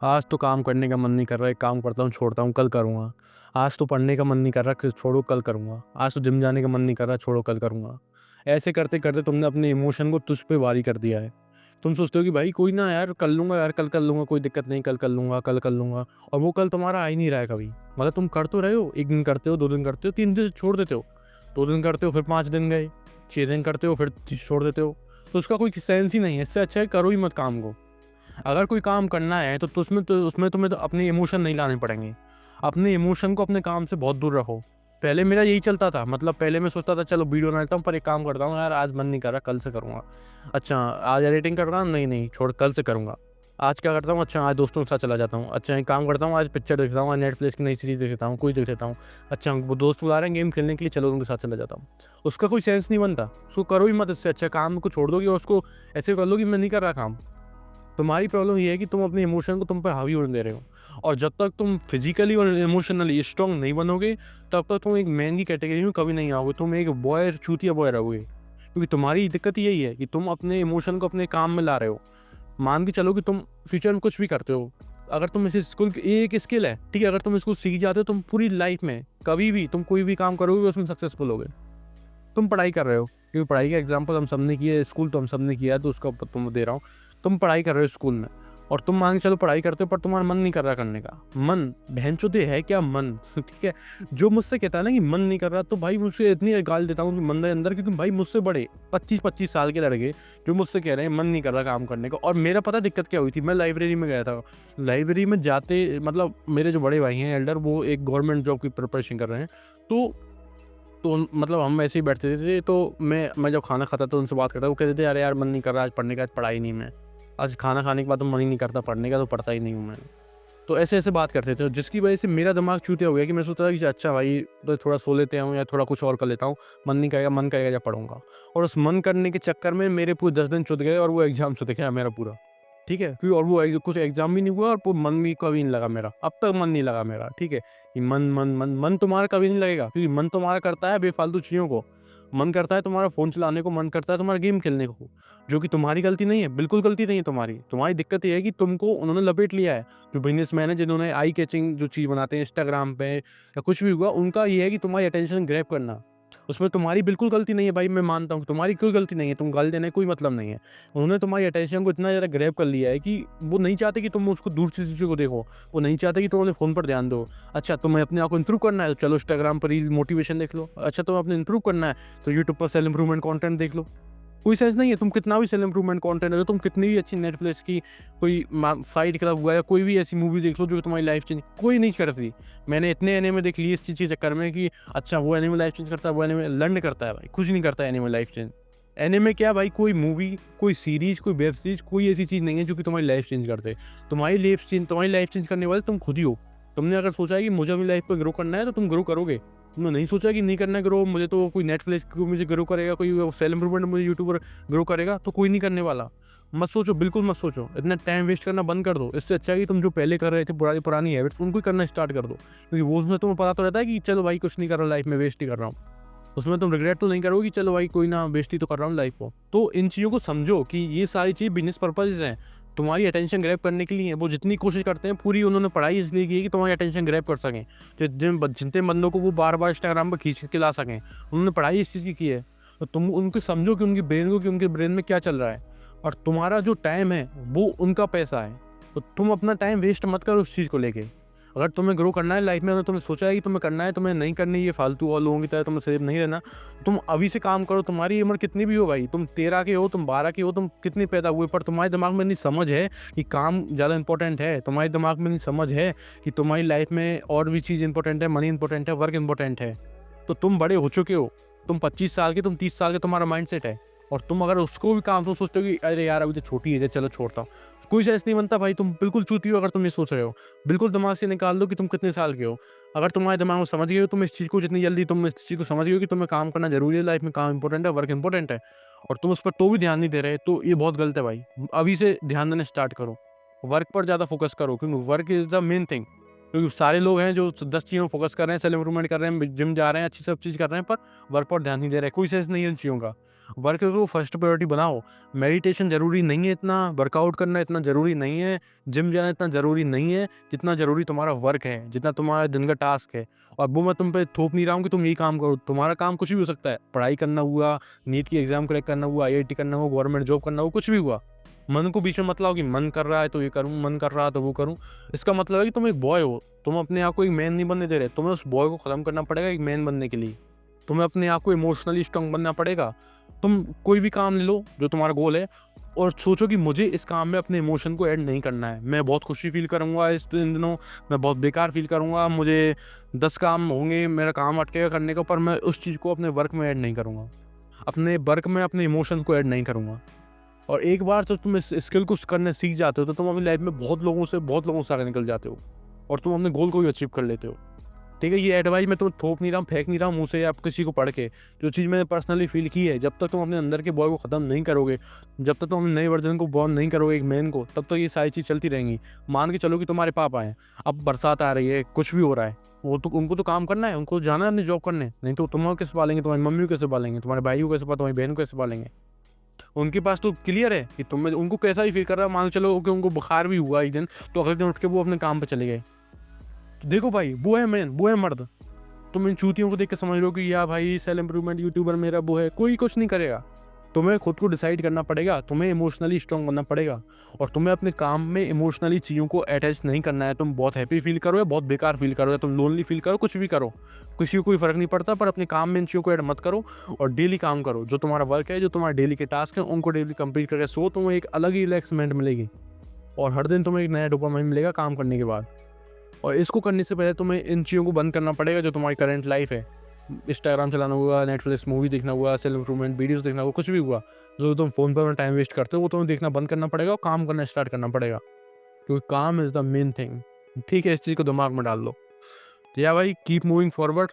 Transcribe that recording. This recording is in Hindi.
आज तो काम करने का मन नहीं कर रहा है, एक काम करता हूँ, छोड़ता हूँ, कल करूँगा। आज तो पढ़ने का मन नहीं कर रहा कि छोड़ो कल करूँगा। आज तो जिम जाने का मन नहीं कर रहा, छोड़ो कल करूँगा। ऐसे करते-करते तुमने अपने इमोशन को तुझ पे भारी कर दिया है। तुम सोचते हो कि भाई कोई ना यार कर लूँगा यार, कल कर लूँगा, कोई दिक्कत नहीं, कल कर लूँगा, कल कर लूँगा, और वो कल तुम्हारा आ ही नहीं रहा है कभी। मतलब तुम कर तो रहे हो, 1 दिन करते हो, 2 दिन करते हो, 3 दिन छोड़ देते हो। 2 दिन करते हो फिर 5 दिन गए, 6 दिन करते हो फिर छोड़ देते हो। तो उसका कोई सेंस ही नहीं है। इससे अच्छा है करो ही मत काम को। अगर कोई काम करना है तो उसमें तुम्हें तो अपने इमोशन नहीं लाने पड़ेंगे। अपने इमोशन को अपने काम से बहुत दूर रखो। पहले मेरा यही चलता था, मतलब पहले मैं सोचता था चलो वीडियो बना लेता हूँ, पर एक काम करता हूँ यार, आज मन नहीं कर रहा, कल से करूँगा। अच्छा, आज एडिटिंग कर रहा हूँ, नहीं, नहीं छोड़ कल से करूँगा। आज क्या करता हूँ, अच्छा आज दोस्तों के साथ चला जाता हूँ। अच्छा एक काम करता हूँ, आज पिक्चर देखता हूँ, आज नेटफ्लिक्स की नई सीरीज़ देख लेता हूँ, कोई देख लेता हूँ। अच्छा वो दोस्त बुला रहे हैं गेम खेलने के लिए, चलो उनके साथ चला जाता हूँ। उसका कोई सेंस नहीं बनता, उसको करो ही मत। इससे अच्छा काम को छोड़ दोगे और उसको ऐसे कर लो कि मैं नहीं कर रहा काम। तुम्हारी प्रॉब्लम ये है कि तुम अपने इमोशन को तुम पे हावी होने दे रहे हो, और जब तक तुम फिजिकली और इमोशनली स्ट्रांग नहीं बनोगे, तब तक तुम एक मैन की कैटेगरी में कभी नहीं आओगे। तुम एक बॉय, चूतिया बॉय रहोगे, क्योंकि तुम्हारी दिक्कत यही है कि तुम अपने इमोशन को अपने काम में ला रहे हो। मान के चलो कि तुम फ्यूचर में कुछ भी करते हो, अगर तुम इस स्किल, ये एक स्किल है ठीक है, अगर तुम इसको सीख जाते हो, तुम पूरी लाइफ में कभी भी तुम कोई भी काम करोगे उसमें सक्सेसफुल होगे। तुम पढ़ाई कर रहे हो, क्योंकि पढ़ाई का एग्जाम्पल हम सबने किया है, स्कूल तो हम सबने किया है, तो उसका तुम दे रहा हूँ। तुम पढ़ाई कर रहे हो स्कूल में, और तुम मान के चलो पढ़ाई करते हो, पर तुम्हारा मन नहीं कर रहा करने का। मन बहनचोदे है क्या मन? ठीक है, जो मुझसे कहता है ना कि मन नहीं कर रहा, तो भाई मुझसे इतनी गाल देता हूँ मन अंदर, क्योंकि भाई मुझसे बड़े 25-25 साल के लड़के जो मुझसे कह रहे हैं मन नहीं कर रहा काम करने का। और मेरा पता दिक्कत क्या हुई थी, मैं लाइब्रेरी में गया था। लाइब्रेरी में जाते, मतलब मेरे जो बड़े भाई हैं एल्डर, वो एक गवर्नमेंट जॉब की प्रिपरेशन कर रहे हैं। तो मतलब हम ऐसे ही बैठते थे, तो मैं जब खाना खाता था उनसे बात करता, वो कहते थे अरे यार मन नहीं कर रहा आज पढ़ने का, आज पढ़ा ही नहीं मैं। आज खाना खाने के बाद तो मन ही नहीं करता पढ़ने का, तो पढ़ता ही नहीं हूँ मैं। तो ऐसे-ऐसे बात करते थे, जिसकी वजह से मेरा दिमाग चूतिया हो गया कि मैं सोचता था कि अच्छा भाई तो थोड़ा सो लेते हूँ या थोड़ा कुछ और कर लेता हूँ, मन करेगा जब पढ़ूँगा। और उस मन करने के चक्कर में मेरे पूरे 10 दिन चुत गए, और वो एग्ज़ाम चुत गया मेरा पूरा। ठीक है? क्योंकि और वो कुछ एग्ज़ाम भी नहीं हुआ, और वो मन भी कभी नहीं लगा मेरा, अब तक मन नहीं लगा मेरा, ठीक है? कि मन तुम्हारा कभी नहीं लगेगा, क्योंकि मन तुम्हारा करता है बेफ़ालतू चीज़ों को। मन करता है तुम्हारा फ़ोन चलाने को, मन करता है तुम्हारा गेम खेलने को, जो कि तुम्हारी गलती नहीं है, बिल्कुल गलती नहीं है तुम्हारी। तुम्हारी दिक्कत ये है कि तुमको उन्होंने लपेट लिया है। जो बिज़नेसमैन है जिन्होंने आई कैचिंग जो चीज़ बनाते हैं इंस्टाग्राम पे या कुछ भी हुआ, उनका ये है कि तुम्हारी अटेंशन ग्रैब करना। उसमें तुम्हारी बिल्कुल गलती नहीं है भाई, मैं मानता हूँ तुम्हारी कोई गलती नहीं है, तुम गाली देने का कोई मतलब नहीं है। उन्होंने तुम्हारी अटेंशन को इतना ज़्यादा ग्रैब कर लिया है कि वो नहीं चाहते कि तुम उसको दूर से चीज़ों को देखो, वो नहीं चाहते कि तुम अपने फ़ोन पर ध्यान दो। अच्छा तुम्हें अपने आप को इम्प्रूव करना है, तो चलो इंस्टाग्राम पर रील मोटिवेशन देख लो। अच्छा तुम्हें अपने इम्प्रूव करना है, तो यूट्यूब पर सेल्फ इम्प्रूवमेंट कंटेंट देख लो। कोई सेंस नहीं है, तुम कितना भी सेल्फ इम्प्रूवमेंट कंटेंट है, तुम कितनी भी अच्छी नेटफ्लिक्स की कोई फाइट क्लब हुआ या कोई भी ऐसी मूवी देख लो जो तुम्हारी लाइफ चेंज कोई नहीं करती। मैंने इतने एनिमे देख लिए इस चीज़ के चक्कर में कि अच्छा वो एनिमे लाइफ चेंज करता है, वो एनिमे लर्न करता है भाई, कुछ नहीं करता है एनिमे लाइफ चेंज। एनिमे क्या भाई, कोई मूवी, कोई सीरीज, कोई वेब सीरीज, कोई ऐसी चीज़ नहीं है जो कि तुम्हारी लाइफ चेंज कर दे। तुम्हारी लाइफ चेंज करने वाले तुम खुद ही हो। तुमने अगर सोचा है कि मुझे अपनी लाइफ पे ग्रो करना है, तो तुम ग्रो करोगे। तुमने नहीं सोचा कि नहीं करना है ग्रो, मुझे तो कोई नेटफ्लिक्स को मुझे ग्रो करेगा, कोई सेल्फ इम्प्रूवमेंट मुझे यूट्यूबर ग्रो करेगा, तो कोई नहीं करने वाला। मत सोचो, बिल्कुल मत सोचो, इतना टाइम वेस्ट करना बंद कर दो। इससे अच्छा है कि तुम जो पहले कर रहे थे पुरानी पुरानी हैबिट्स, उनको ही करना स्टार्ट कर दो, क्योंकि वो उसमें तुम्हें पता तो रहता है कि चलो भाई कुछ नहीं कर रहा लाइफ में, वेस्ट ही कर रहा हूँ। उसमें तुम रिग्रेट तो नहीं करोगे कि चलो भाई कोई ना, वेस्ट ही तो कर रहा हूँ लाइफ को। तो इन चीज़ों को समझो कि ये सारी चीज़ बिजनेस पर्पज़ हैं, तुम्हारी अटेंशन ग्रैब करने के लिए हैं। वो जितनी कोशिश करते हैं पूरी उन्होंने पढ़ाई इसलिए की है कि तुम्हारी अटेंशन ग्रैब कर सकें। जितने बंदों को वो बार-बार इंस्टाग्राम पर खींच के ला सकें, उन्होंने पढ़ाई इस चीज़ की है। तो तुम उनको समझो कि उनके ब्रेन में क्या चल रहा है, और तुम्हारा जो टाइम है वो उनका पैसा है। तो तुम अपना टाइम वेस्ट मत करो उस चीज़ को लेके। अगर तुम्हें ग्रो करना है लाइफ में, अगर तुमने सोचा है कि तुम्हें करना है, तुम्हें नहीं करनी ये फालतू और लोगों की तरह तुम्हें सेफ नहीं रहना, तुम अभी से काम करो। तुम्हारी उम्र कितनी भी हो भाई, तुम 13 के हो, तुम 12 के हो, तुम कितने पैदा हुए, पर तुम्हारे दिमाग में नहीं समझ है कि काम ज़्यादा इंपॉर्टेंट है। तुम्हारे दिमाग में नहीं समझ है कि तुम्हारी लाइफ में और भी चीज़ इंपॉर्टेंट है, मनी इंपॉर्टेंट है, वर्क इंपॉर्टेंट है। तो तुम बड़े हो चुके हो, तुम 25 साल के, तुम 30 साल के, तुम्हारा माइंड सेट है, और तुम अगर उसको भी काम तुम सोचते हो कि अरे यार अभी तो छोटी है, चलो छोड़ता हूँ, कोई सेंस नहीं बनता भाई। तुम बिल्कुल चूती हो अगर तुम ये सोच रहे हो। बिल्कुल दिमाग से निकाल दो कि तुम कितने साल के हो। अगर तुम्हारे दिमाग में समझ गए हो तुम इस चीज़ को, जितनी जल्दी तुम इस चीज़ को समझ गए हो कि तुम्हें काम करना ज़रूरी है, लाइफ में काम इंपॉर्टेंट है, वर्क इंपॉर्टेंट है, और तुम उस पर तो भी ध्यान नहीं दे रहे, तो ये बहुत गलत है भाई। अभी से ध्यान देना स्टार्ट करो। वर्क पर ज़्यादा फोकस करो, क्योंकि work is the main thing. क्योंकि सारे लोग हैं जो 10 चीज़ों में फोकस कर रहे हैं, सेल्फ इम्प्रूवमेंट कर रहे हैं, जिम जा रहे हैं, अच्छी सब चीज़ कर रहे हैं, पर वर्क पर ध्यान नहीं दे रहे हैं। कोई सेंस नहीं है इन चीज़ों का। वर्क को फर्स्ट प्रायोरिटी बनाओ। मेडिटेशन ज़रूरी नहीं है इतना, वर्कआउट करना इतना ज़रूरी नहीं है, जिम जाना इतना ज़रूरी नहीं है, जितना ज़रूरी तुम्हारा वर्क है, जितना तुम्हारा दिन का टास्क है। और वो मैं तुम पे थोप नहीं रहा हूँ कि तुम यही काम करो। तुम्हारा काम कुछ भी हो सकता है। पढ़ाई करना हुआ, नीट की एग्ज़ाम क्रैक करना हुआ, आईआईटी करना हुआ, गवर्नमेंट जॉब करना हुआ, कुछ भी हुआ। मन को बीच में मत लाओ कि मन कर रहा है तो ये करूँ, मन कर रहा है तो वो करूँ। इसका मतलब है कि तुम एक बॉय हो, तुम अपने आप को एक मैन नहीं बनने दे रहे। तुम्हें उस बॉय को ख़त्म करना पड़ेगा एक मैन बनने के लिए। तुम्हें अपने आप को इमोशनली स्ट्रांग बनना पड़ेगा। तुम कोई भी काम ले लो जो तुम्हारा गोल है और सोचो कि मुझे इस काम में अपने इमोशन को ऐड नहीं करना है। मैं बहुत खुशी फ़ील करूँगा इन दिनों, मैं बहुत बेकार फ़ील करूँगा, मुझे 10 काम होंगे, मेरा काम अटकेगा करने का, पर मैं उस चीज़ को अपने वर्क में ऐड नहीं करूँगा। अपने वर्क में अपने इमोशन को ऐड नहीं करूँगा। और एक बार जब तुम इस स्किल को करने सीख जाते हो तो तुम अपनी लाइफ में बहुत लोगों से आगे निकल जाते हो और तुम अपने गोल को भी अचीव कर लेते हो। ठीक है, ये एडवाइस मैं तुम्हें थोप नहीं रहा हूँ, फेंक नहीं रहा हूँ मुँह से या आप किसी को पढ़ के। जो चीज़ मैंने पर्सनली फील की है, जब तक तुम अपने अंदर के बॉय को ख़त्म नहीं करोगे, जब तक तुम अपने नए वर्जन को बॉर्न नहीं करोगे, एक मैन को, तब तक ये सारी चीज़ चलती रहेंगी। मान के चलो कि तुम्हारे पापा हैं, अब बरसात आ रही है, कुछ भी हो रहा है, वो तो उनको तो काम करना है, उनको जाना है अपनी जॉब करने, नहीं तो तुम्हें कैसे पालेंगे, तुम्हारी मम्मी को कैसे पालेंगे, तुम्हारे भाई को कैसे पालेंगे, तुम्हारी बहन को कैसे पालेंगे। उनके पास तो क्लियर है कि तुम्हें उनको कैसा भी फील कर रहा है। मान के चलो कि उनको बुखार भी हुआ एक दिन, तो अगले दिन उठ के वो अपने काम पे चले गए। तो देखो भाई, वो है मैन, वो है मर्द। तुम इन चूतियों को देख के समझ लो कि या भाई सेल्फ इंप्रूवमेंट यूट्यूबर मेरा वो है, कोई कुछ नहीं करेगा। तुम्हें खुद को डिसाइड करना पड़ेगा, तुम्हें इमोशनली स्ट्रांग बनना पड़ेगा और तुम्हें अपने काम में इमोशनली चीज़ों को अटैच नहीं करना है। तुम बहुत हैप्पी फील करो या बहुत बेकार फील करो या तुम लोनली फील करो, कुछ भी करो, किसी को कोई फर्क नहीं पड़ता, पर अपने काम में इन चीज़ों को ऐड मत करो और डेली काम करो। जो तुम्हारा वर्क है, जो तुम्हारे डेली के टास्क हैं, उनको डेली कंप्लीट करके सो तुम्हें एक अलग ही रिलैक्समेंट मिलेगी और हर दिन तुम्हें एक नया डोपामाइन मिलेगा काम करने के बाद। और इसको करने से पहले तुम्हें इन चीज़ों को बंद करना पड़ेगा जो तुम्हारी करंट लाइफ है। इंस्टाग्राम चलाना हुआ, नेटफ्लिक्स मूवी देखना हुआ, सेल्फ इंप्रूवमेंट वीडियोस देखना हुआ, कुछ भी हुआ, जो तुम फ़ोन पर अपना टाइम वेस्ट करते हो, वो तुम्हें देखना बंद करना पड़ेगा और काम करना स्टार्ट करना पड़ेगा, क्योंकि काम इज़ द मेन थिंग। ठीक है, इस चीज़ को दिमाग में डाल लो। तो या भाई, कीप मूविंग फॉरवर्ड,